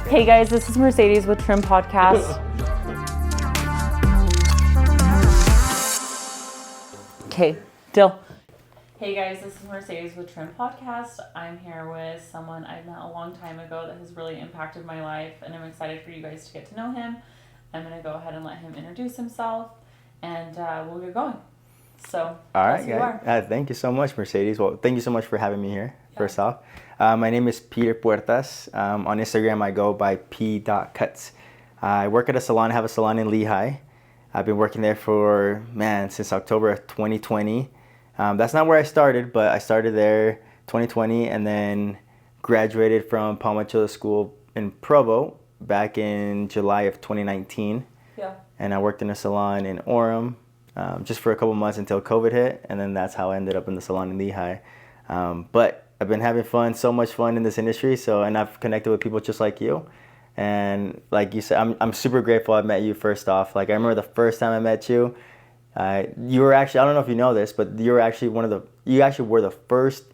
Hey guys, this is Mercedes with Trim Podcast. Okay, Dill. Hey guys, this is Mercedes with Trim Podcast. I'm here with someone I met a long time ago that has really impacted my life, and I'm excited for you guys to get to know him. I'm going to go ahead and let him introduce himself, and we'll get going. So, all right, guys. Thank you so much, Mercedes. Well, thank you so much for having me here, first off. My name is Peter Puertas. On Instagram, I go by P.Cuts. I work at a salon. I have a salon in Lehigh. I've been working there since October of 2020. That's not where I started, but I started there 2020 and then graduated from Palma Chula School in Provo back in July of 2019. Yeah. And I worked in a salon in Orem just for a couple months until COVID hit, and then that's how I ended up in the salon in Lehigh. But I've been having fun, so much fun in this industry. And I've connected with people just like you. And like you said, I'm super grateful I met you first off. Like I remember the first time I met you, you were actually, I don't know if you know this, but you were actually you were the first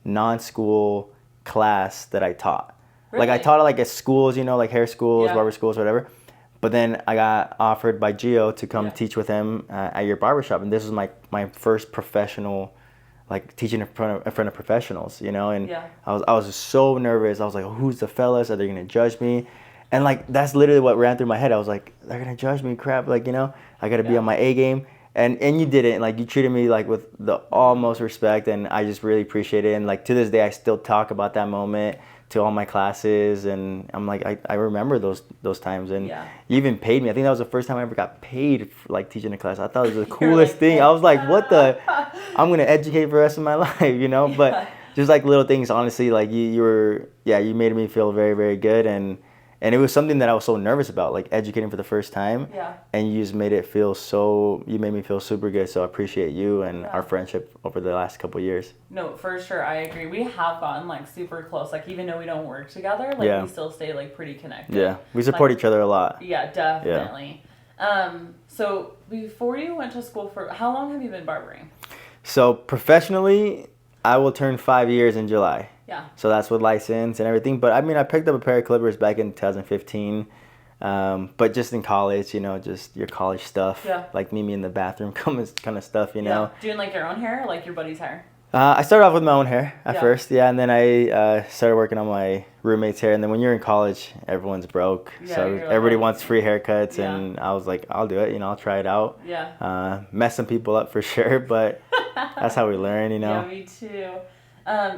non-school class that I taught. Really? Like I taught at schools, like hair schools, barber schools, whatever. But then I got offered by Gio to come teach with him at your barbershop. And this was my first professional, like teaching in front of professionals, and I was so nervous. I was like, who's the fellas? Are they gonna judge me? And like that's literally what ran through my head. I was like, they're gonna judge me, crap. Like I gotta be on my A game. And you didn't. Like you treated me like with the utmost respect, and I just really appreciate it. And like to this day, I still talk about that moment to all my classes, and I'm like, I remember those times. And you even paid me. I think that was the first time I ever got paid for like teaching a class. I thought it was the coolest thing. I was like, what the? I'm gonna educate for the rest of my life, But just like little things, honestly, like you made me feel very, very good, and it was something that I was so nervous about, like educating for the first time. Yeah. And you just made me feel super good. So I appreciate you and our friendship over the last couple of years. No, for sure. I agree. We have gotten like super close. Like even though we don't work together, like we still stay like pretty connected. Yeah. We support each other a lot. Yeah, definitely. Yeah. So before you went to school how long have you been barbering? So professionally, I will turn 5 years in July. Yeah. So that's with license and everything. But I mean, I picked up a pair of clippers back in 2015. But just in college, just your college stuff. Yeah. Like meet me in the bathroom kind of stuff, Yeah. Doing like your own hair or like your buddy's hair? I started off with my own hair at first. Yeah. And then I started working on my roommate's hair. And then when you're in college, everyone's broke. Yeah, so everybody wants free haircuts. Yeah. And I was like, I'll do it. I'll try it out. Yeah. Mess some people up for sure. But that's how we learn, Yeah, me too.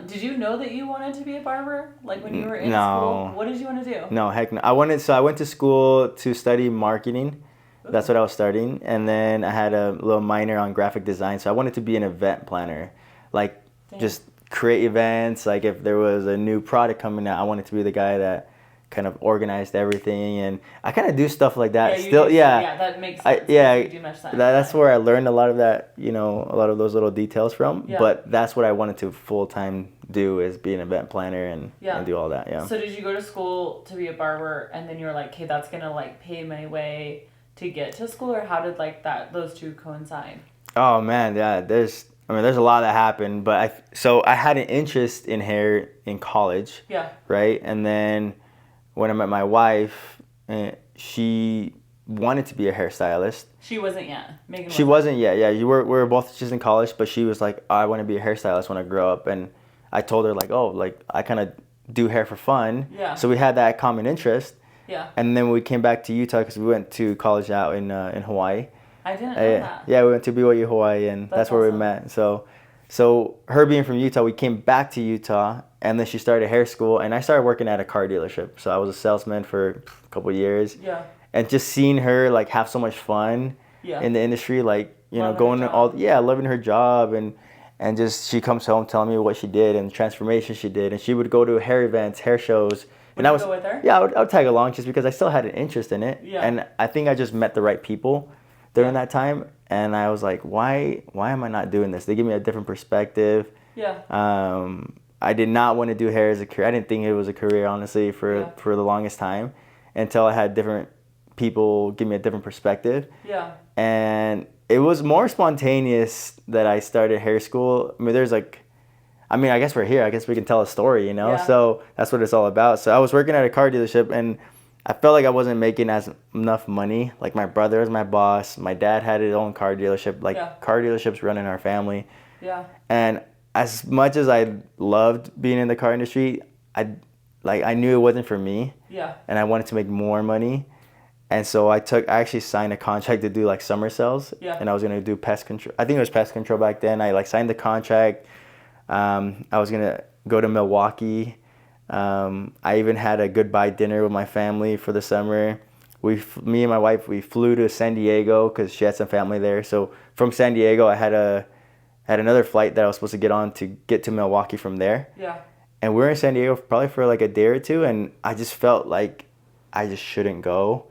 Did you know that you wanted to be a barber? Like when you were in school? What did you want to do? No, heck no. I went to school to study marketing. Ooh. That's what I was studying. And then I had a little minor on graphic design. So I wanted to be an event planner. Like just create events. Like if there was a new product coming out, I wanted to be the guy that kind of organized everything, and I kind of do stuff like that yeah, that makes sense. You do much sense. That's where I learned a lot of that, a lot of those little details from. Yeah. But that's what I wanted to full time do, is be an event planner and do all that. Yeah. So did you go to school to be a barber, and then you were like, okay, that's gonna like pay my way to get to school, or how did like those two coincide? Oh man, yeah. There's a lot that happened, but I had an interest in hair in college. Yeah. Right, and then when I met my wife, she wanted to be a hairstylist. She wasn't yet. Megan she wasn't yet. Yeah, we were both just in college, but she was like, I want to be a hairstylist when I grow up. And I told her like, I kind of do hair for fun. Yeah. So we had that common interest. Yeah. And then we came back to Utah because we went to college out in Hawaii. I didn't know that. Yeah, we went to BYU Hawaii, and that's where we met. So her being from Utah, we came back to Utah. And then she started hair school, and I started working at a car dealership. So I was a salesman for a couple of years. Yeah. And just seeing her like have so much fun in the industry, like loving her job, and just she comes home telling me what she did and the transformation she did, and she would go to hair events, hair shows. Would you go with her? Yeah, I would tag along just because I still had an interest in it. Yeah. And I think I just met the right people during that time, and I was like, why am I not doing this? They give me a different perspective. Yeah. I did not want to do hair as a career. I didn't think it was a career, honestly, for the longest time, until I had different people give me a different perspective. Yeah. And it was more spontaneous that I started hair school. I mean, I mean, I guess we're here. I guess we can tell a story, you know? Yeah. So that's what it's all about. So I was working at a car dealership, and I felt like I wasn't making enough money. Like, my brother was my boss. My dad had his own car dealership. Like, car dealerships run in our family. Yeah. And as much as I loved being in the car industry, I knew it wasn't for me. Yeah. And I wanted to make more money. And so I actually signed a contract to do like summer sales. Yeah. And I was gonna do pest control. I think it was pest control back then. I like signed the contract. I was gonna go to Milwaukee. I even had a goodbye dinner with my family for the summer. Me and my wife, we flew to San Diego because she had some family there. So from San Diego, I had another flight that I was supposed to get on to get to Milwaukee from there. Yeah. And we were in San Diego probably for like a day or two, and I just felt like I just shouldn't go.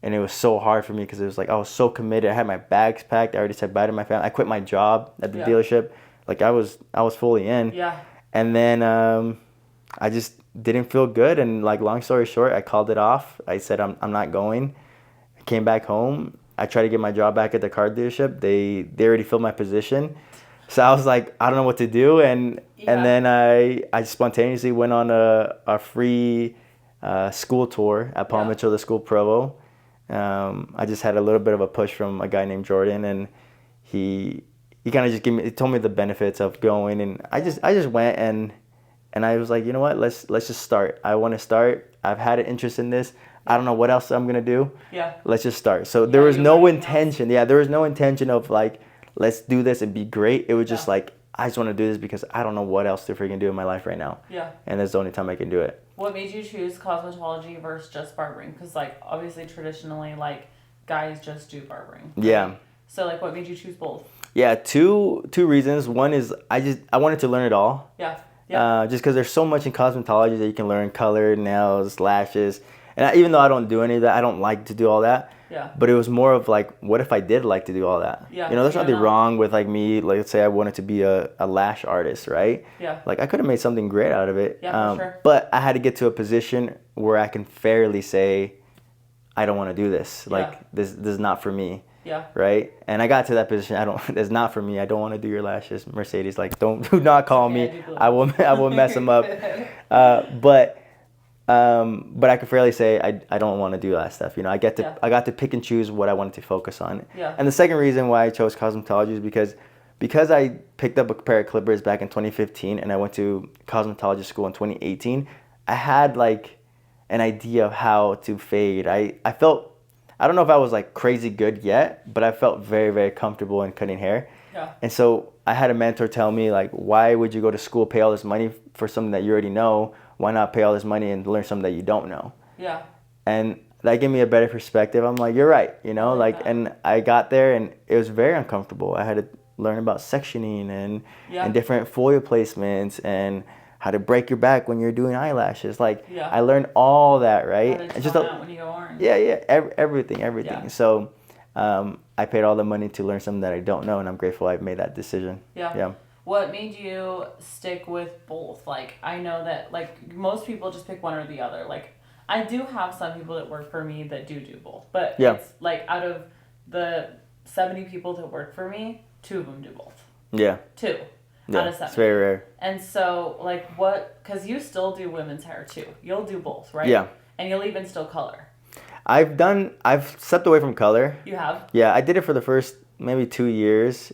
And it was so hard for me because it was like I was so committed. I had my bags packed. I already said bye to my family. I quit my job at the dealership. Like, I was fully in. Yeah. And then I just didn't feel good. And like, long story short, I called it off. I said I'm not going. I came back home. I tried to get my job back at the car dealership. They already filled my position. So I was like, I don't know what to do. And then I spontaneously went on a free school tour at Paul Mitchell, the school provo. I just had a little bit of a push from a guy named Jordan, and he kind of just told me the benefits of going, and I just went, and I was like, you know what, let's just start. I want to start. I've had an interest in this. I don't know what else I'm gonna do. Yeah. Let's just start. So there was no intention. Yeah, there was no intention of like, let's do this and be great. It was just like, I just want to do this because I don't know what else to freaking do in my life right now. Yeah. And that's the only time I can do it. What made you choose cosmetology versus just barbering? Because, like, obviously, traditionally, like, guys just do barbering. Right? Yeah. So, like, what made you choose both? Yeah, two reasons. One is I wanted to learn it all. Yeah. Yeah. Just because there's so much in cosmetology that you can learn: color, nails, lashes. And even though I don't do any of that, I don't like to do all that. Yeah. But it was more of like, what if I did like to do all that? Yeah. You know, there's nothing wrong with like me. Like, let's say I wanted to be a lash artist, right? Yeah. Like, I could have made something great out of it. Yeah, for sure. But I had to get to a position where I can fairly say, I don't want to do this. Like, this is not for me. Yeah. Right. And I got to that position. It's not for me. I don't want to do your lashes, Mercedes. Like, do not call me. I will mess them up. But I could fairly say I don't want to do that stuff. You know, I got to pick and choose what I wanted to focus on. Yeah. And the second reason why I chose cosmetology is because I picked up a pair of clippers back in 2015 and I went to cosmetology school in 2018. I had like an idea of how to fade. I felt, I don't know if I was like crazy good yet, but I felt very, very comfortable in cutting hair. Yeah. And so I had a mentor tell me, like, why would you go to school, pay all this money for something that you already know? Why not pay all this money and learn something that you don't know? Yeah. And that gave me a better perspective. I'm like, you're right, you know, and I got there and it was very uncomfortable. I had to learn about sectioning and different foil placements and how to break your back when you're doing eyelashes. Like, I learned all that, right? How to tone out when you go orange. Yeah, everything. Yeah. So I paid all the money to learn something that I don't know, and I'm grateful I made that decision. Yeah. What made you stick with both? Like, I know that, like, most people just pick one or the other. Like, I do have some people that work for me that do both. But it's, like, out of the 70 people that work for me, 2 of them do both. Yeah. 2 out of 7. It's very rare. And so, like, because you still do women's hair, too. You'll do both, right? Yeah. And you'll even still color. I've stepped away from color. You have? Yeah, I did it for the first maybe 2 years.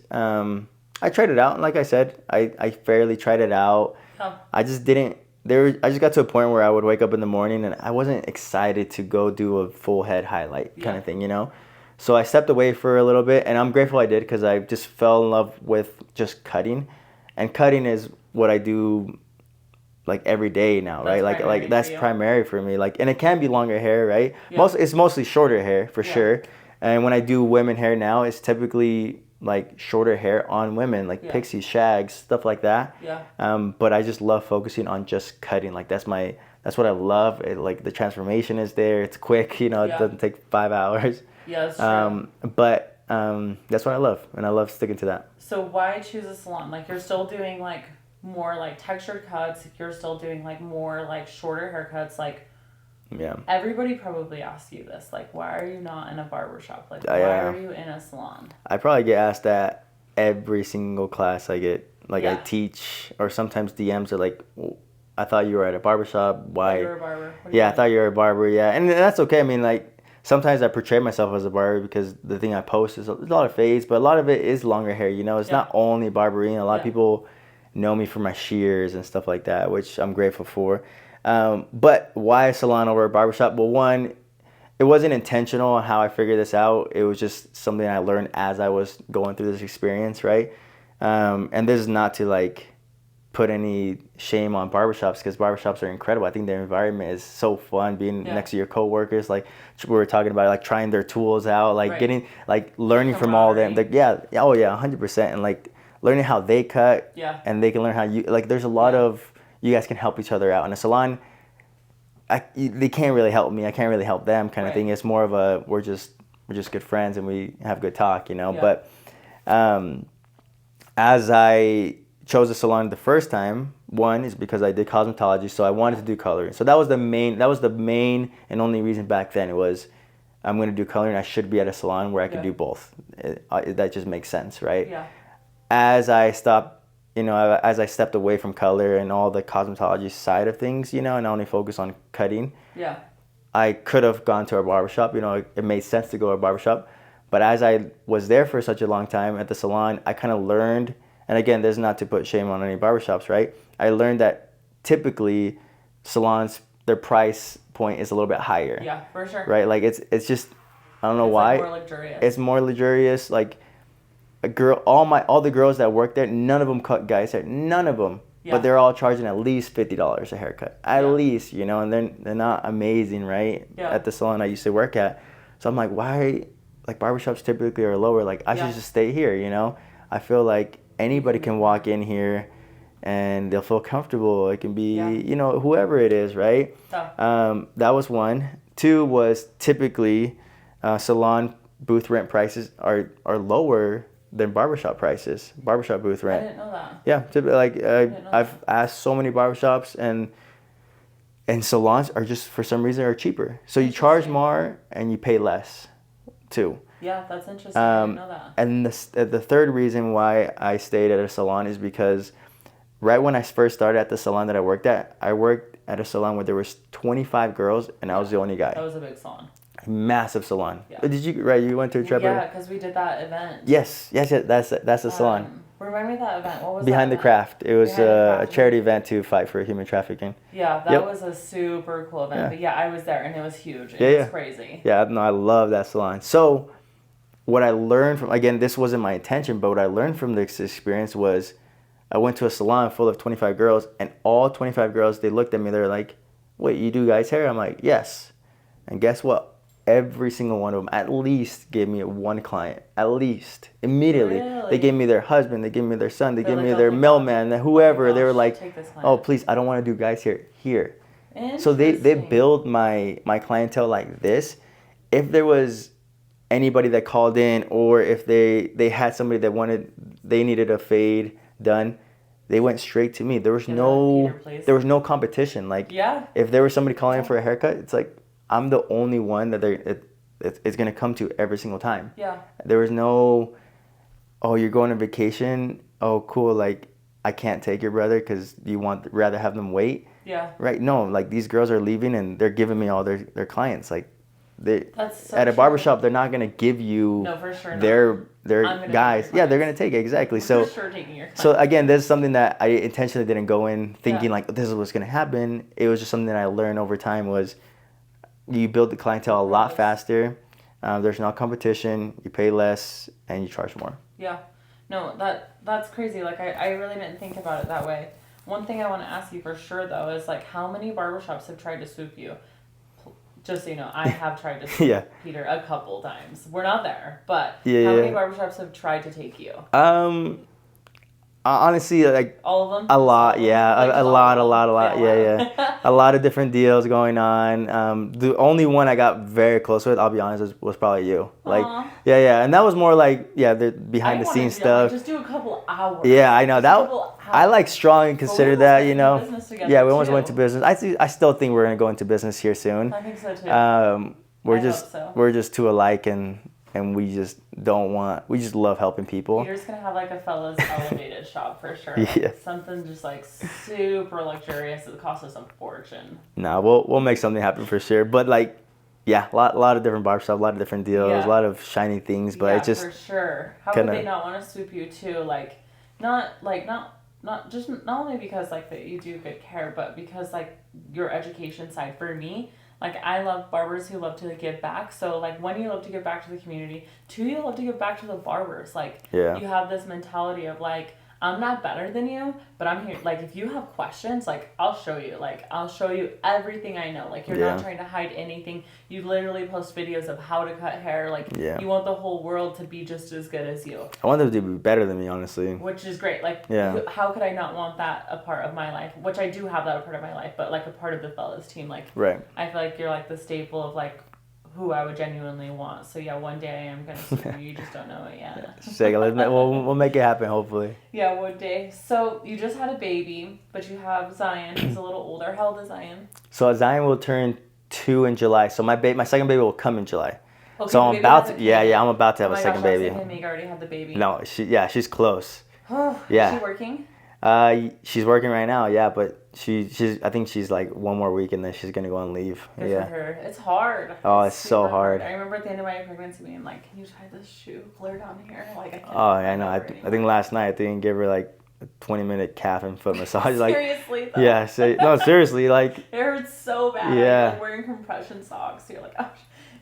I tried it out, and like I said, I fairly tried it out. Oh. I just got to a point where I would wake up in the morning and I wasn't excited to go do a full head highlight kind of thing, you know? So I stepped away for a little bit, and I'm grateful I did because I just fell in love with just cutting. And cutting is what I do like every day now, right? Like that's primary for me. Like, and it can be longer hair, right? Yeah. It's mostly shorter hair for sure. And when I do women hair now, it's typically like shorter hair on women, like pixies, shags, stuff like that. Yeah. But I just love focusing on just cutting. Like, that's what I love. Like, the transformation is there. It's quick, you know. It doesn't take 5 hours. Yeah, that's true. But that's what I love, and I love sticking to that. So why choose a salon? Like, you're still doing like more like textured cuts. You're still doing like more like shorter haircuts. Like, everybody probably asks you this. Like, why are you not in a barbershop? Like, why are you in a salon? I probably get asked that every single class I get. Like I teach, or sometimes DMs are like, I thought you were at a barbershop. Why? You're a barber. Yeah, I thought you were a barber. Yeah, and that's okay. I mean, like sometimes I portray myself as a barber because the thing I post is a lot of fades, but a lot of it is longer hair. You know, it's not only barbering. A lot of people know me for my shears and stuff like that, which I'm grateful for. But why a salon over a barbershop? Well, one, it wasn't intentional on how I figured this out. It was just something I learned as I was going through this experience, right? And this is not to like put any shame on barbershops, because barbershops are incredible. I think their environment is so fun, being next to your coworkers. Like we were talking about, like trying their tools out, like getting, like learning from all of them. Like, 100%. And like learning how they cut, and they can learn how you, like there's a lot of, you guys can help each other out. In a salon, they can't really help me, I can't really help them kind of thing. It's more of a, we're just good friends and we have good talk, you know. But as I chose a salon the first time, one is because I did cosmetology, so I wanted to do coloring. So that was the main and only reason back then. It was, I'm going to do coloring, I should be at a salon where I could do both. That just makes sense, right? As I stepped away from color and all the cosmetology side of things, you know, and I only focus on cutting, I could have gone to a barbershop. You know, it made sense to go to a barbershop. But as I was there for such a long time at the salon, I kind of learned, and again, this is not to put shame on any barbershops, right? I learned that typically salons, their price point is a little bit higher. Yeah, for sure. Right? Like it's just, I don't know why. Like more luxurious. It's more luxurious. Like a girl, all the girls that work there, none of them cut guys' hair. None of them. Yeah. But they're all charging at least $50 a haircut. At least, you know, and they're not amazing, right? At the salon I used to work at. So I'm like, why, like barbershops typically are lower. Like I should just stay here, you know? I feel like anybody can walk in here and they'll feel comfortable. It can be, you know, whoever it is, right? That was one. Two was typically salon booth rent prices are lower than barbershop prices. Barbershop booth rent. I didn't know that. Yeah, typically, like I've asked so many barbershops, and salons are just, for some reason, are cheaper. So you charge more and you pay less too. Yeah, that's interesting. I didn't know that. And the third reason why I stayed at a salon is because right when I first started at the salon that I worked at a salon where there was 25 girls and I was the only guy. That was a big salon. Massive salon. Yeah. Did you, you went to a trip? Yeah, because we did that event. Yes, that's the salon. Remind me of that event. What was Behind that the Craft. It was a charity event event to fight for human trafficking. Yeah, that was a super cool event. But I was there and it was huge. It was crazy. Yeah, no, I love that salon. So what I learned from, again, this wasn't my intention, but what I learned from this experience was I went to a salon full of 25 girls, and all 25 girls, they looked at me, they're like, wait, you do guys' hair? I'm like, yes. And guess what? Every single one of them at least gave me one client. At least. Immediately. Really? They gave me their husband. They gave me their son. They gave me their mailman. Whoever. They were like, oh, please, I don't want to do guys' hair here. So they build my clientele like this. If there was anybody that called in, or if they had somebody that they needed a fade done, they went straight to me. There was no competition. Like, if there was somebody calling in for a haircut, it's like, I'm the only one that it's going to come to every single time. Yeah. There was no, oh, you're going on vacation? Oh, cool. Like, I can't take your brother because you rather have them wait. Yeah. Right? No, like these girls are leaving and they're giving me all their clients. Like, at a barbershop, they're not going to give you their guys. Yeah, they're going to take it. Exactly. So, for sure taking your clients. So again, this is something that I intentionally didn't go in thinking like, this is what's going to happen. It was just something that I learned over time was, you build the clientele a lot faster. There's no competition. You pay less and you charge more. Yeah. No, that's crazy. Like I really didn't think about it that way. One thing I want to ask you for sure though is like, how many barbershops have tried to swoop you? Just so you know, I have tried to swoop Peter a couple times. We're not there, but how many barbershops have tried to take you? Honestly, like all of them. A lot, yeah, like a lot, yeah. A lot of different deals going on. The only one I got very close with, I'll be honest, was probably you. Like, yeah, and that was more like the behind the scenes stuff. Just do a couple hours. Yeah, I know that. I like strongly consider that. You know, yeah, we almost went to business. I still think we're gonna go into business here soon. I think so too. We're just too alike, and and we just love helping people. Peter's gonna have like a fella's elevated shop for sure. Yeah. Something just like super luxurious that costs us a fortune. Nah, we'll make something happen for sure. But like, yeah, a lot of different barbershops, a lot of different deals, a lot of shiny things. But it's just for sure. How would they not want to swoop you too? Like, not only because like that you do good care, but because like your education side for me. Like, I love barbers who love to give back. So, like, one, you love to give back to the community. Two, you love to give back to the barbers. Like, you have this mentality of, like, I'm not better than you, but I'm here. Like, if you have questions, like, I'll show you. Like, I'll show you everything I know. Like, you're not trying to hide anything. You literally post videos of how to cut hair. Like, you want the whole world to be just as good as you. I want them to be better than me, honestly. Which is great. Like, how could I not want that a part of my life? Which I do have that a part of my life, but, like, a part of the fellas team. Like, I feel like you're, like, the staple of, like, who I would genuinely want. So yeah, one day I am gonna see you. You just don't know it yet. We'll make it happen, hopefully. Yeah, one day. So you just had a baby, but you have Zion, who's a little older. How old is Zion? So Zion will turn 2 in July. So my second baby will come in July. Okay, so I'm about to I'm about to have a second baby. I was thinking Meg already had the baby. No, she's close. Is she working? She's working right now, but I think she's like one more week and then she's gonna go on leave. Good for her. It's hard. Oh, it's so hard. I remember at the end of my pregnancy being like, can you tie this shoe clear down here? Like, I can't. Oh, I know. I think last night I didn't give her like a 20-minute calf and foot massage. Like, seriously though. Yeah, seriously, like it hurts so bad. Yeah. Like wearing compression socks. You're like, oh.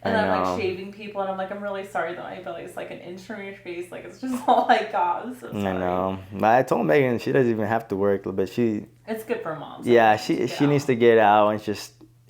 And I'm like shaving people, and I'm like, I'm really sorry that my belly is like an inch from your face. Like, it's just all I got. I'm so sorry. I know. I told Megan she doesn't even have to work, but it's good for moms. Yeah, she needs to get out, and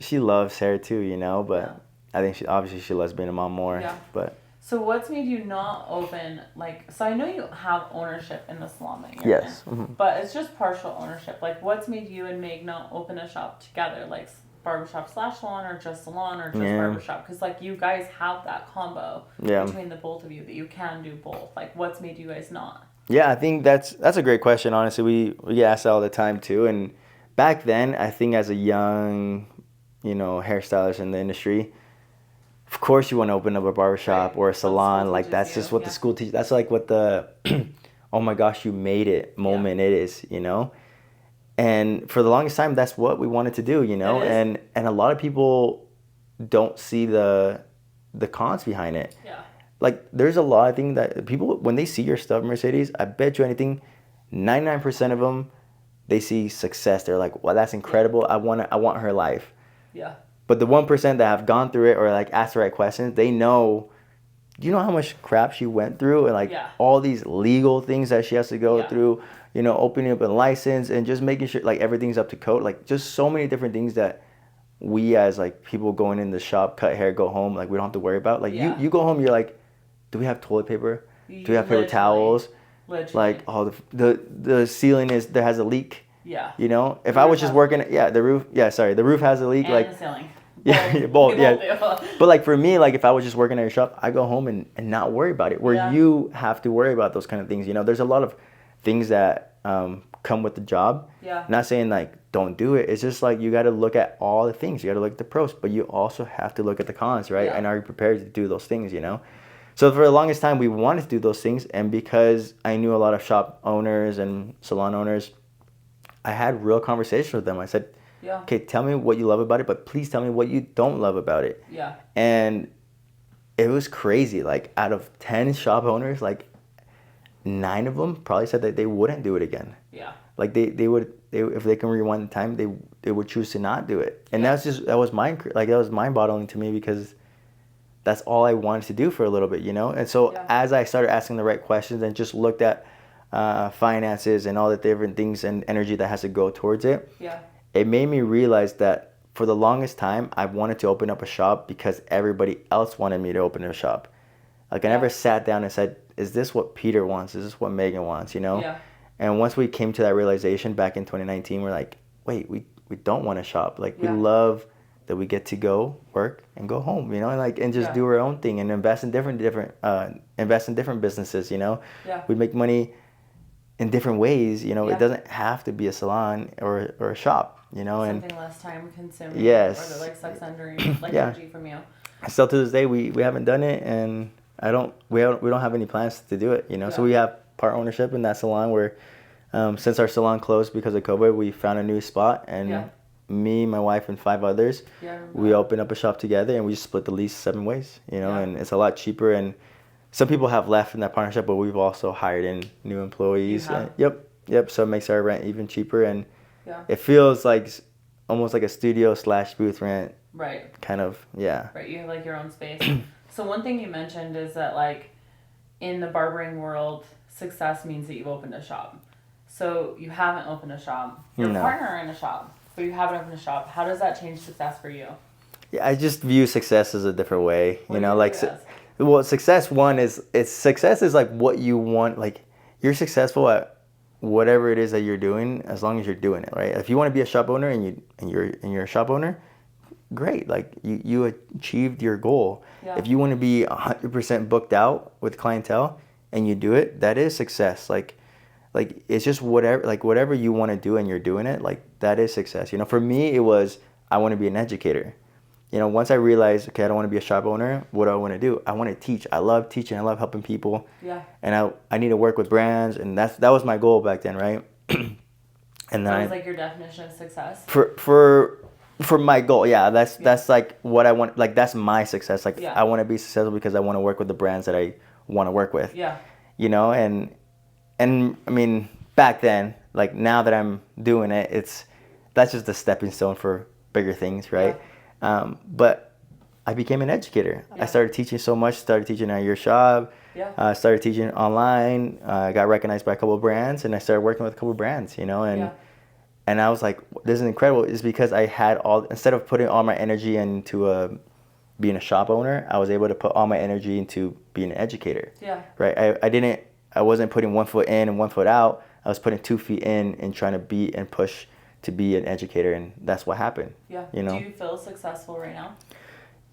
she loves hair too, you know. But I think she loves being a mom more. Yeah. But so what's made you not open, like, so I know you have ownership in the salon that you're yes, in, but it's just partial ownership. Like, what's made you and Meg not open a shop together, like barbershop / salon, or just salon, or just barbershop? Because like you guys have that combo between the both of you that you can do both. Like, what's made you guys not? Yeah, I think that's a great question. Honestly, we get asked that all the time too. And back then, I think as a young, hairstylist in the industry, of course you want to open up a barbershop or a salon. Like, that's just what the school teaches. That's like what the oh my gosh, you made it moment it is, And for the longest time, that's what we wanted to do, and a lot of people don't see the cons behind it. Yeah. Like, there's a lot of things that people, when they see your stuff, Mercedes, I bet you anything, 99% of them, they see success. They're like, well, that's incredible. I want her life. Yeah. But the 1% that have gone through it or like asked the right questions, they know. Do you know how much crap she went through and like all these legal things that she has to go through? Opening up a license and just making sure like everything's up to code. Like, just so many different things that we as like people going in the shop, cut hair, go home, like we don't have to worry about. Like you go home, you're like, do we have toilet paper? Do we have paper towels? Like, oh, the ceiling there has a leak. Yeah. If I was just working, the roof. Yeah, sorry, the roof has a leak. And like the ceiling. Both. But like for me, like if I was just working at your shop, I go home and not worry about it. Where you have to worry about those kind of things. There's a lot of things that come with the job. Yeah. Not saying like don't do it. It's just like you got to look at all the things. You got to look at the pros, but you also have to look at the cons, right? And are you prepared to do those things? So for the longest time, we wanted to do those things, and because I knew a lot of shop owners and salon owners, I had real conversations with them. I said, okay, tell me what you love about it, but please tell me what you don't love about it. Yeah. And it was crazy. Like, out of 10 shop owners, like 9 of them probably said that they wouldn't do it again. Yeah. Like they would if they can rewind the time, they would choose to not do it. And that was mind-boggling to me, because that's all I wanted to do for a little bit, And so as I started asking the right questions and just looked at finances and all the different things and energy that has to go towards it, it made me realize that for the longest time, I wanted to open up a shop because everybody else wanted me to open a shop. Like, I never sat down and said, is this what Peter wants? Is this what Megan wants, Yeah. And once we came to that realization back in 2019, we're like, wait, we don't want to shop. Like, we love that we get to go work and go home, and just do our own thing and invest in different businesses, Yeah. We make money in different ways, It doesn't have to be a salon or a shop, Something less time consuming. Yes. Or that like sucks under energy from you. Still to this day, we haven't done it, and we don't have any plans to do it, you know. Yeah. So we have part ownership in that salon where, since our salon closed because of COVID, we found a new spot, and me, my wife, and 5 others, we opened up a shop together, and we just split the lease 7 ways, you know, and it's a lot cheaper. And some people have left in that partnership, but we've also hired in new employees. Yep. So it makes our rent even cheaper, and it feels like almost like a studio / booth rent. Right. Kind of, yeah. Right. You have like your own space. So one thing you mentioned is that like in the barbering world, success means that you've opened a shop. So you haven't opened a shop. Your partner in a shop, but you haven't opened a shop. How does that change success for you? Yeah, I just view success as a different way. You know, like, well, success is like what you want. Like, you're successful at whatever it is that you're doing, as long as you're doing it, right? If you want to be a shop owner and you're a shop owner, great. Like, you achieved your goal. If you want to be 100% booked out with clientele and you do it, that is success. Like it's just whatever you want to do and you're doing it, like, that is success. You know, for me, it was, I want to be an educator. You know, once I realized, okay, I don't want to be a shop owner, what do I want to do? I want to teach. I love teaching. I love helping people. Yeah. And I need to work with brands, and that was my goal back then, right? And then that was like your definition of success? For my goal, yeah. That's like what I want. Like, that's my success. Like, I want to be successful because I want to work with the brands that I want to work with. Yeah. You know, and I mean, back then, like, now that I'm doing it, that's just a stepping stone for bigger things, right? Yeah. But I became an educator. I started teaching so much. Started teaching at your shop. Yeah. Started teaching online. Got recognized by a couple of brands, and I started working with a couple of brands. You know, and I was like, this is incredible. It's because I had instead of putting all my energy into being a shop owner, I was able to put all my energy into being an educator. Yeah. Right. I wasn't putting 1 foot in and 1 foot out. I was putting 2 feet in and trying to be and push to be an educator, and that's what happened. Yeah. You know? Do you feel successful right now?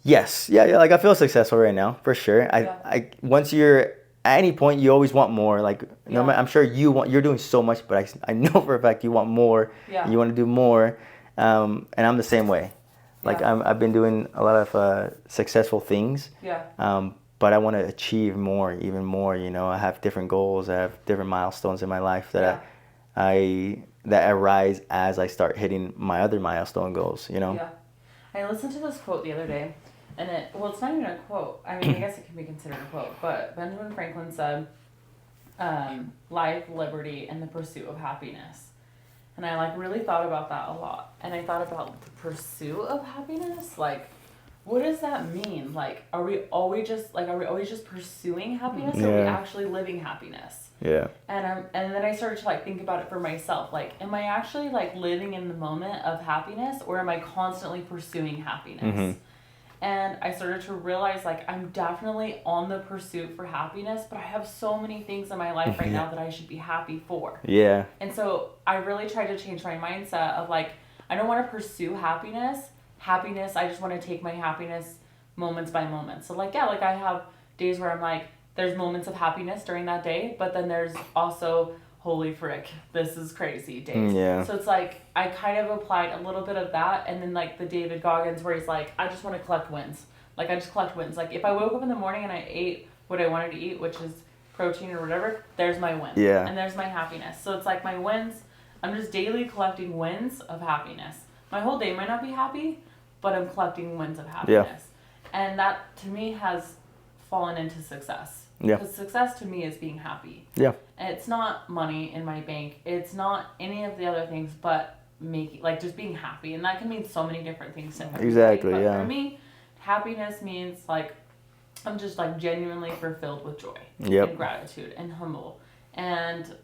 Yes. Yeah. Like, I feel successful right now, for sure. I once you're at any point, you always want more. Like, no matter, I'm sure you're doing so much, but I know for a fact you want more. Yeah. You want to do more. And I'm the same way. Like, I've been doing a lot of successful things. Yeah. But I want to achieve even more. You know, I have different goals. I have different milestones in my life that that arise as I start hitting my other milestone goals, you know? Yeah. I listened to this quote the other day, and it's not even a quote. I mean, I guess it can be considered a quote, but Benjamin Franklin said, life, liberty, and the pursuit of happiness. And I, like, really thought about that a lot. And I thought about the pursuit of happiness, like, what does that mean? Like, are we always just pursuing happiness, or are we actually living happiness? Yeah. And then I started to, like, think about it for myself. Like, am I actually, like, living in the moment of happiness, or am I constantly pursuing happiness? Mm-hmm. And I started to realize, like, I'm definitely on the pursuit for happiness, but I have so many things in my life right now that I should be happy for. Yeah. And so I really tried to change my mindset of, like, I don't want to pursue happiness. I just want to take my happiness moments by moments. So, like, like, I have days where I'm like, there's moments of happiness during that day, but then there's also, holy frick, this is crazy days. Yeah. So it's like, I kind of applied a little bit of that, and then, like, the David Goggins where he's like, I just want to collect wins. Like, I just collect wins. Like, if I woke up in the morning and I ate what I wanted to eat, which is protein or whatever, there's my win. Yeah. And there's my happiness. So it's like my wins, I'm just daily collecting wins of happiness. My whole day might not be happy, but I'm collecting wins of happiness. Yeah. And that, to me, has fallen into success. Yeah. Because success to me is being happy. Yeah. And it's not money in my bank. It's not any of the other things, but just being happy. And that can mean so many different things to everybody. Exactly, but for me, happiness means, like, I'm just, like, genuinely fulfilled with joy and gratitude and humble. And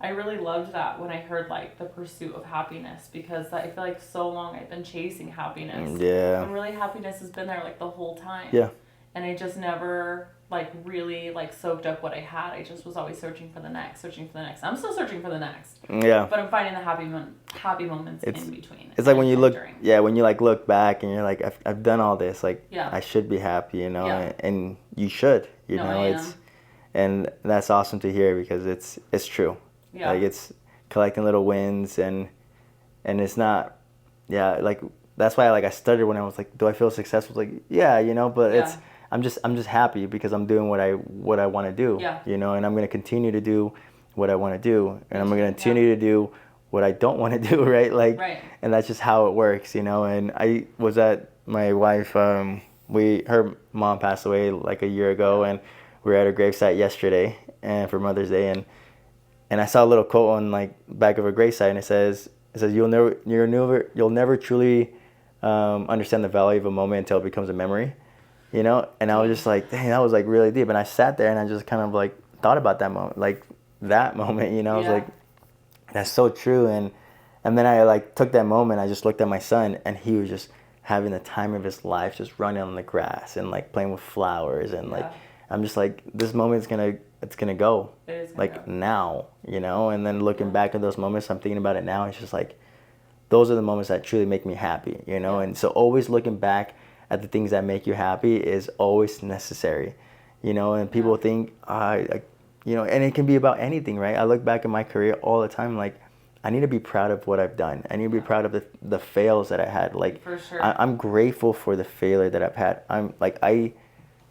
I really loved that when I heard, like, the pursuit of happiness, because I feel like so long I've been chasing happiness. Yeah. And really happiness has been there, like, the whole time. Yeah. And I just never, like, really, like, soaked up what I had. I just was always searching for the next. I'm still searching for the next. Yeah. But I'm finding the happy moments in between. It's like when you look back and you're like, I've done all this. Like, I should be happy, you know, and you should, you know. And that's awesome to hear, because it's true. Yeah. Like, it's collecting little wins, and it's not, like, that's why, like, I stuttered when I was like, do I feel successful? Like, yeah, you know, but I'm just happy because I'm doing what I want to do. Yeah. You know, and I'm gonna continue to do what I want to do, and I'm gonna continue Yeah. to do what I don't want to do. Right. Like. Right. And that's just how it works. You know. And I was at my wife. Her mom passed away like a year ago, and we were at her gravesite yesterday, and for Mother's Day, and I saw a little quote on like back of her gravesite, and it says you'll never truly understand the value of a moment until it becomes a memory, you know. And I was just like, dang, that was like really deep. And I sat there and I just kind of like thought about that moment, you know. I was like, that's so true. And then I like took that moment. I just looked at my son, and he was just having the time of his life, just running on the grass and like playing with flowers, and like I'm just like, this moment's it's gonna go, like now, you know. And then looking back at those moments, I'm thinking about it now. It's just like, those are the moments that truly make me happy, you know. And so always looking back at the things that make you happy is always necessary, you know. And people think, you know, and it can be about anything, right? I look back at my career all the time, like, I need to be proud of what I've done. I need to be proud of the fails that I had. Like, for sure. I'm grateful for the failure that I've had. I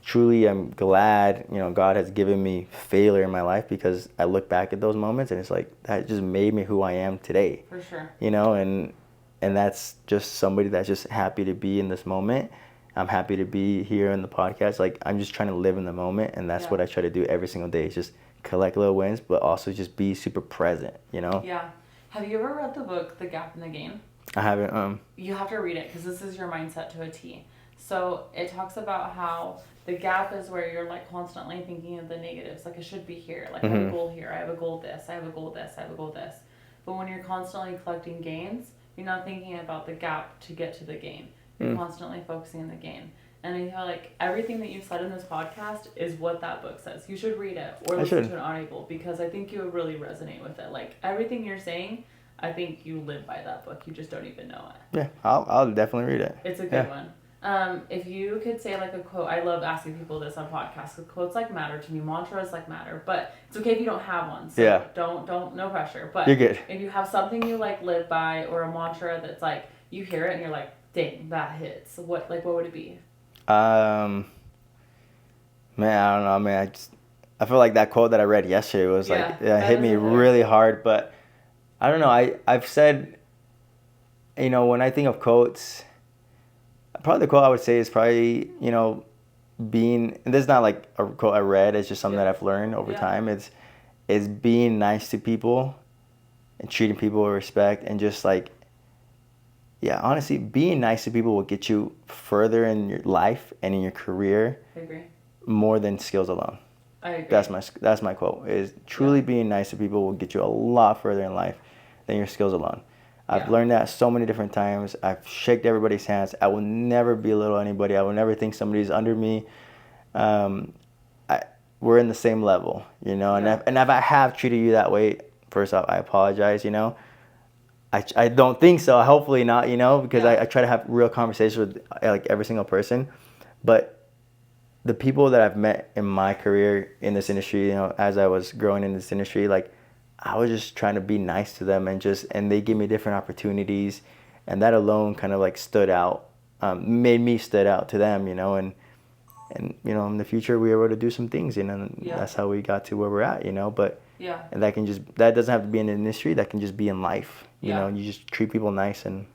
truly am glad, you know, God has given me failure in my life, because I look back at those moments and it's like, that just made me who I am today. For sure. You know, and that's just somebody that's just happy to be in this moment. I'm happy to be here in the podcast. Like, I'm just trying to live in the moment, and that's what I try to do every single day. Is just collect little wins, but also just be super present, you know? Yeah. Have you ever read the book, The Gap and the Gain? I haven't. You have to read it, because this is your mindset to a T. So it talks about how the gap is where you're like constantly thinking of the negatives. Like, I should be here. Like, I have a goal here. I have a goal this. I have a goal this. I have a goal this. But when you're constantly collecting gains, you're not thinking about the gap to get to the gain. You're constantly focusing on the gain. And I feel like everything that you've said in this podcast is what that book says. You should read it or listen to an audiobook, because I think you would really resonate with it. Like, everything you're saying, I think you live by that book. You just don't even know it. Yeah, I'll definitely read it. It's a good one. If you could say like a quote, I love asking people this on podcasts. Quotes like matter to me, mantras like matter, but it's okay if you don't have one. So don't, no pressure. But you're good. If you have something you like live by, or a mantra that's like, you hear it and you're like, dang, that hits. What would it be? Man, I don't know, man. I feel like that quote that I read yesterday was like, it hit me really hard. But I don't know. I've said, you know, when I think of quotes, probably the quote I would say is probably, you know, and this is not like a quote I read. It's just something that I've learned over time. It's being nice to people and treating people with respect, and just like, honestly, being nice to people will get you further in your life and in your career. I agree. More than skills alone. I agree. That's my quote. Is truly being nice to people will get you a lot further in life than your skills alone. I've learned that so many different times. I've shaken everybody's hands. I will never belittle anybody. I will never think somebody's under me. We're in the same level, you know. And if I have treated you that way, first off, I apologize, you know. I don't think so. Hopefully not, you know, because I try to have real conversations with like every single person. But the people that I've met in my career in this industry, you know, as I was growing in this industry, like, I was just trying to be nice to them, and they give me different opportunities, and that alone kind of like stood out, made me stood out to them, you know, and you know, in the future we were able to do some things, you know, and that's how we got to where we're at, you know. But and that doesn't have to be in the industry. That can just be in life, you know. You just treat people nice, and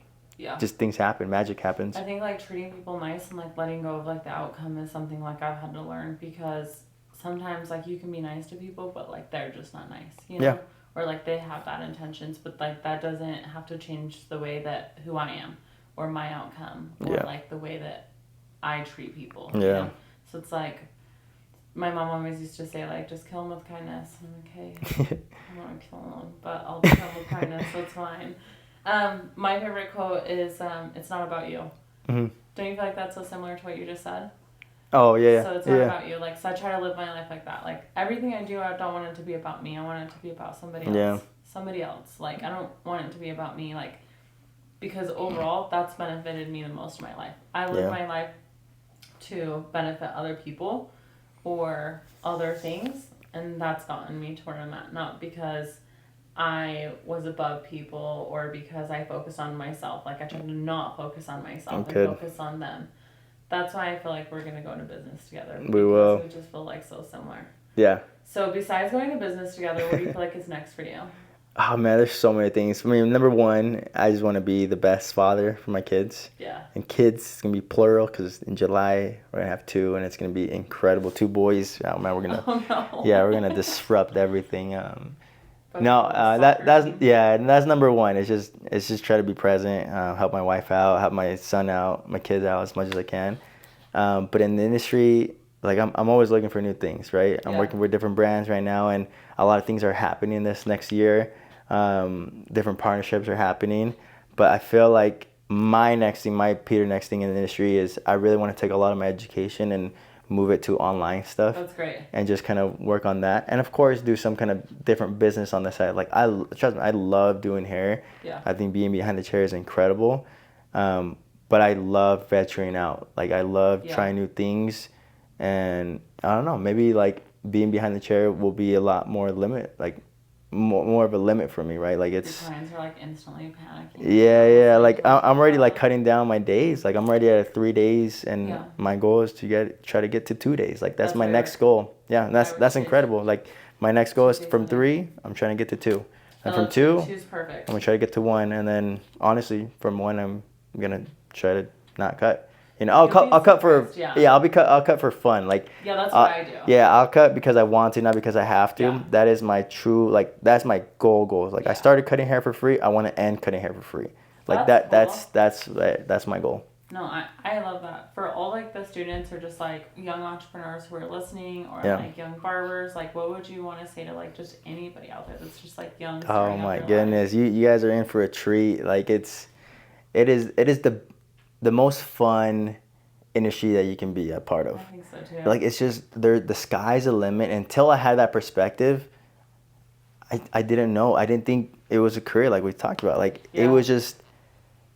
just things happen, magic happens. I think like treating people nice and like letting go of like the outcome is something like I've had to learn, because sometimes like you can be nice to people, but like they're just not nice, you know. Or like they have bad intentions, but like that doesn't have to change the way that who I am or my outcome, or like the way that I treat people. You know? So it's like, my mom always used to say like, just kill them with kindness. And I'm like, okay, I want to kill them, but I'll kill them with kindness, so it's fine. My favorite quote is, it's not about you. Don't you feel like that's so similar to what you just said? Oh, yeah. So it's not about you. Like, so I try to live my life like that. Like, everything I do, I don't want it to be about me. I want it to be about somebody else. Yeah. Somebody else. Like, I don't want it to be about me. Like, because overall, that's benefited me the most in my life. I live my life to benefit other people or other things, and that's gotten me to where I'm at. Not because I was above people or because I focused on myself. Like, I tried to not focus on myself and focus on them. That's why I feel like we're gonna go into business together. We will. We just feel like so similar. Yeah. So besides going to business together, what do you feel like is next for you? Oh man, there's so many things. I mean, number one, I just want to be the best father for my kids. Yeah. And kids, it's gonna be plural because in July we're gonna have 2, and it's gonna be incredible. 2 boys. Oh man, we're gonna. Oh no. Yeah, we're gonna disrupt everything. That's number one. It's just try to be present, help my wife out, help my son out, my kids out as much as I can. But in the industry, like I'm always looking for new things, right? I'm working with different brands right now, and a lot of things are happening this next year. Different partnerships are happening, but I feel like my Peter next thing in the industry is I really want to take a lot of my education and move it to online stuff. That's great. And just kind of work on that, and of course do some kind of different business on the side. Like trust me, I love doing hair. Yeah. I think being behind the chair is incredible, but I love venturing out. Like I love trying new things, and I don't know, maybe like being behind the chair will be a lot more more of a limit for me, right? Like it's. Your clients are like instantly panicking. Yeah. Like I'm already like cutting down my days. Like I'm already at 3 days, and my goal is to try to get to 2 days. Like that's my next goal. Yeah, and that's incredible. Like my next goal is from 3. I'm trying to get to 2, and from 2, two's perfect. I'm gonna try to get to 1, and then honestly, from 1, I'm gonna try to not cut. You know, I'll cut for I'll cut for fun. Like that's what I do. Yeah, I'll cut because I want to, not because I have to. Yeah. That is my true that's my goal. Like I started cutting hair for free. I want to end cutting hair for free. Like that's that's my goal. No, I love that. For all like the students or just like young entrepreneurs who are listening, or like young barbers, like what would you want to say to like just anybody out there that's just like young? Oh my goodness, you guys are in for a treat. Like it is the most fun industry that you can be a part of. I think so too. Like it's just the sky's the limit. Until I had that perspective, I didn't know. I didn't think it was a career like we talked about. Like it was just,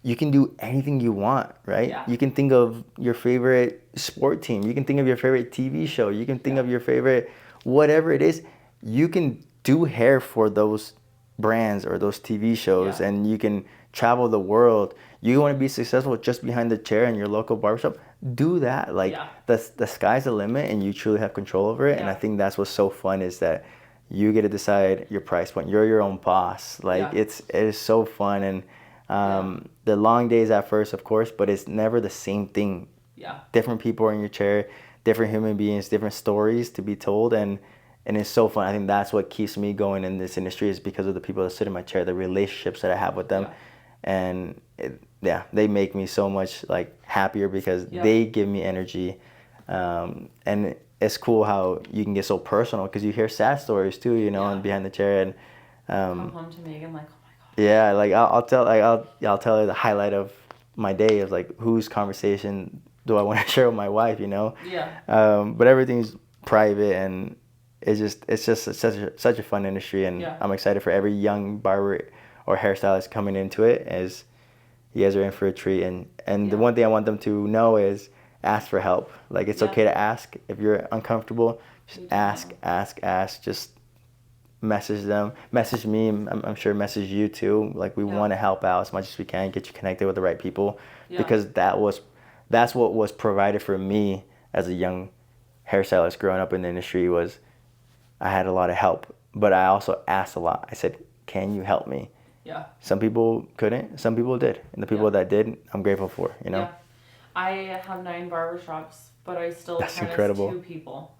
you can do anything you want, right? Yeah. You can think of your favorite sport team. You can think of your favorite TV show. You can think of your favorite whatever it is. You can do hair for those brands or those TV shows, and you can travel the world. You want to be successful just behind the chair in your local barbershop, do that. Like the sky's the limit, and you truly have control over it. And I think that's what's so fun, is that you get to decide your price point. You're your own boss. Like it is so fun. And the long days at first, of course, but it's never the same thing. Different people are in your chair, different human beings, different stories to be told, and it's so fun. I think that's what keeps me going in this industry, is because of the people that sit in my chair, the relationships that I have with them. And they make me so much like happier because they give me energy. And it's cool how you can get so personal, because you hear sad stories too, you know, and behind the chair. And come home to Megan like, oh my god. Yeah, like I'll tell her the highlight of my day is like, whose conversation do I want to share with my wife, you know? But everything's private, and it's just such a fun industry, and I'm excited for every young barber or hairstylist coming into it, as you guys are in for a treat. And the one thing I want them to know is ask for help. Like it's okay to ask. If you're uncomfortable, just ask. Just message them, message me. I'm sure message you too. Like we want to help out as much as we can, get you connected with the right people, because that's what was provided for me as a young hairstylist growing up in the industry. Was I had a lot of help, but I also asked a lot. I said, can you help me? Some people couldn't, some people did. And the people that did, I'm grateful for, you know? I have 9 barbershops, but I still apprentice 2 people.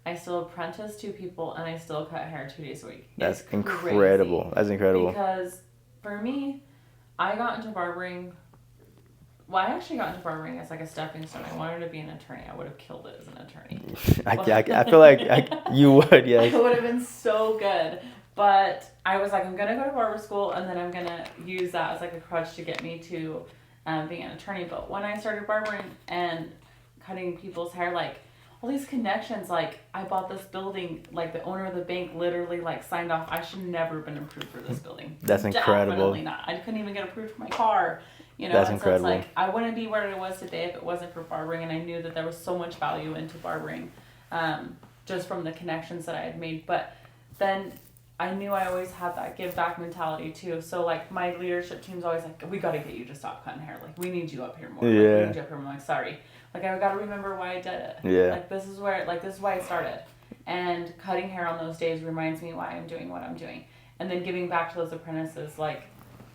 I still apprentice 2 people, and I still cut hair 2 days a week. That's incredible. That's incredible. Because for me, I got into barbering. Well, I actually got into barbering as like a stepping stone. I wanted to be an attorney. I would have killed it as an attorney. I feel like you would, yes. It would have been so good. But I was like, I'm going to go to barber school, and then I'm going to use that as like a crutch to get me to being an attorney. But when I started barbering and cutting people's hair, like all these connections, like I bought this building, like the owner of the bank literally like signed off. I should never have been approved for this building. That's incredible. Definitely not. I couldn't even get approved for my car. You know, that's incredible. So it's like I wouldn't be where I was today if it wasn't for barbering, and I knew that there was so much value into barbering, just from the connections that I had made. But then I knew I always had that give back mentality too. So like my leadership team's always like, we got to get you to stop cutting hair. Like we need you up here more. Like, we need you up here more. I'm like, sorry. Like I got to remember why I did it. Yeah. Like this is why I started. And cutting hair on those days reminds me why I'm doing what I'm doing. And then giving back to those apprentices, like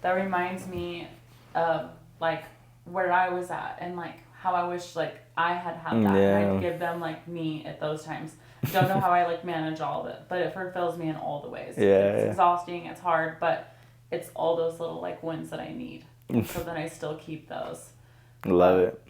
that reminds me of like where I was at and like how I wish like I had that. Yeah. And I'd give them like me at those times. Don't know how I like manage all of it, but it fulfills me in all the ways. It's exhausting, it's hard, but it's all those little like wins that I need. So then I still keep those. Love it.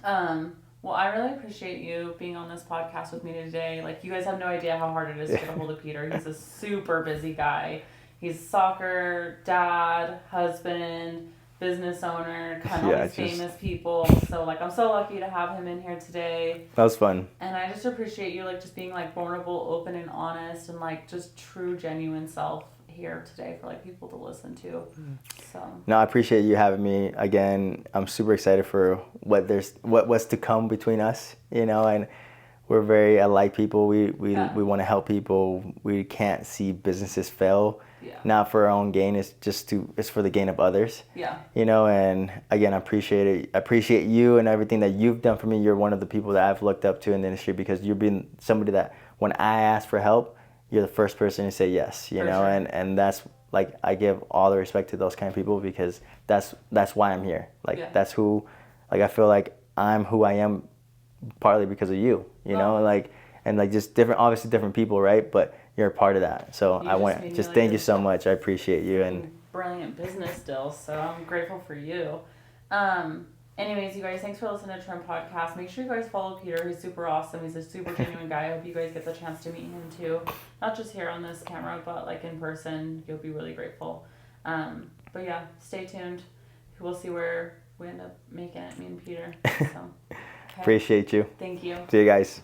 Well, I really appreciate you being on this podcast with me today. Like you guys have no idea how hard it is to get a hold of Peter. He's a super busy guy. He's soccer, dad, husband, business owner, kind of all these famous people. So like I'm so lucky to have him in here today. That was fun. And I just appreciate you like just being like vulnerable, open and honest and like just true genuine self here today for like people to listen to. So no, I appreciate you having me again. I'm super excited for what was to come between us, you know, and we're very alike people. We want to help people. We can't see businesses fail. Yeah. Not for our own gain, it's for the gain of others. Yeah. You know, and again, I appreciate it. I appreciate you and everything that you've done for me. You're one of the people that I've looked up to in the industry because you've been somebody that when I ask for help, you're the first person to say yes, you know, sure. and that's like I give all the respect to those kind of people because that's why I'm here. Like that's who, like I feel like I'm who I am partly because of you know, like and like just obviously different people, right? But you're a part of that. So I want to just thank you so much. I appreciate you and brilliant business still. So I'm grateful for you. Anyways, you guys, thanks for listening to Trim Podcast. Make sure you guys follow Peter. He's super awesome. He's a super genuine guy. I hope you guys get the chance to meet him too. Not just here on this camera, but like in person. You'll be really grateful. But yeah, stay tuned. We'll see where we end up making it, me and Peter. So, okay. Appreciate you. Thank you. See you guys.